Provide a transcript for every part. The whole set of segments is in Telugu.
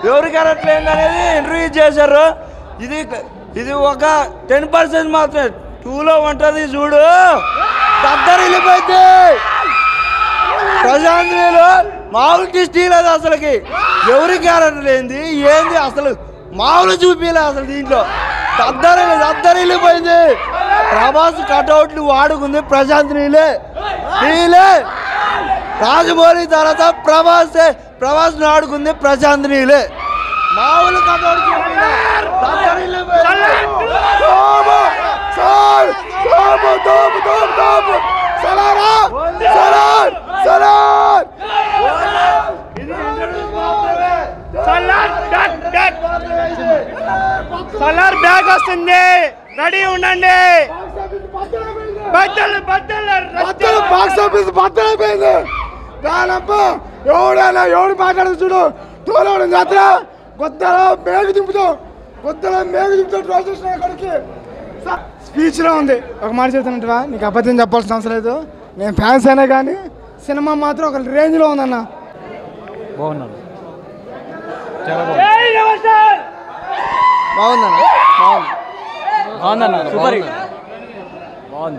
ఎవరి క్యారెక్టర్ ఏందనేది ఇంటర్వ్యూ చేశారు. ఇది ఒక 10% మాత్రమే. 2లో ఉంటుంది చూడు, దద్దరు వెళ్ళిపోయింది. ప్రశాంత్లో మామూలు కిష్టి లేదు అసలుకి. ఎవరి క్యారెక్టర్ ఏంది అసలు మామూలు చూపించలేదు అసలు. దీంట్లో దద్దరు వెళ్ళిపోయింది. ప్రభాస్ కటౌట్లు వాడుకుంది ప్రశాంత్ నీలే. రాజమౌళి తర్వాత ప్రభాస్ ఆడుకుంది ప్రశాంత్ నీలే. మామూలు కటౌట్ సలార్ బ్యాగ్ వస్తుంది, రెడీ ఉండండి. బాక్స్ ఆఫీస్ బద్దలైపోయింది. ఎవడు మాట్లాడదు చూడు. తోలవడం జాతర కొత్తలో మేఘ దింపుతాం ట్రాన్స్లేషన్ స్పీచ్లో ఉంది. ఒక మాట చెప్తానంటవా, నీకు అబద్ధం చెప్పాల్సిన అవసరం లేదు. నేను ఫ్యాన్స్ అయినా కానీ సినిమా మాత్రం ఒక రేంజ్లో ఉందన్న. బాగున్నాను,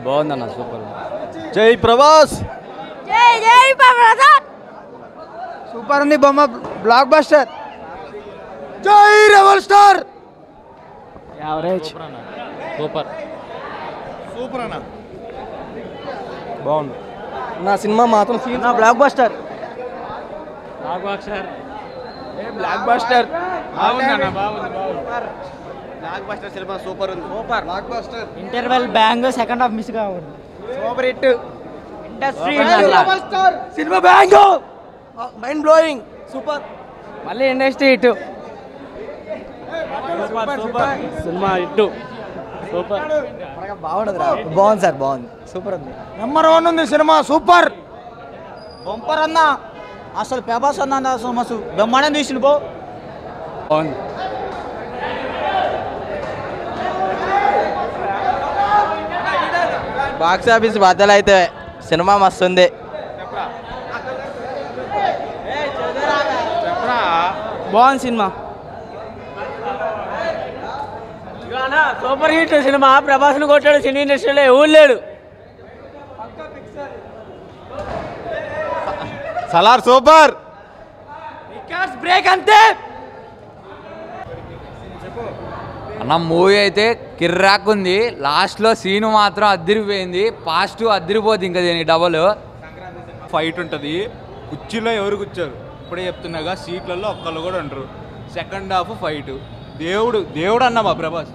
బాగుందన్న సూపర్. జై ప్రభాస్, సూపర్ ఉంది బొమ్మ, బ్లాక్ బస్టర్. జై రెబల్ స్టార్. యావరేజ్ సూపర్ అన్న. బాగుంది నా సినిమా మాత్రం blockbuster. Blockbuster cinema super ఉంది. Blockbuster. Interval bang, second half miss కావద్దు. Super hit. Industry cinema bang, mind blowing, super. మళ్ళీ industry hit. Cinema hit super. బాగుంది సార్, బాగుంది, సూపర్ ఉంది. నెంబర్ 1 ఉంది సినిమా, సూపర్ బంపర్ అన్న. అసలు ప్రభాస్ అన్న అసలు మస్తు బ్రహ్మాండం తీసిండు. బాగుంది. బాక్స్ ఆఫీస్ బద్దలైతే సినిమా మస్తుంది. బాగుంది సినిమా, సూపర్ హిట్ సినిమా. ప్రభాస్ను కొట్టాడు సినీ ఇండస్ట్రీలో ఎవరు లేడు. సలార్ సూపర్. బ్రేక్ అంతే అన్న. మూవీ అయితే కిర్రాక్ ఉంది. లాస్ట్లో సీను మాత్రం అదిరిపోయింది. పాజిటివ్ అదిరిపోద్ది. ఇంకా దీనికి డబల్ ఫైట్ ఉంటుంది. కుర్చీలో ఎవరు కూర్చోరు, ఇప్పుడే చెప్తున్నాగా. సీట్లలో ఒక్కళ్ళు కూడా ఉండరు. Second half fight. దేవుడు అన్న మా ప్రభాస్.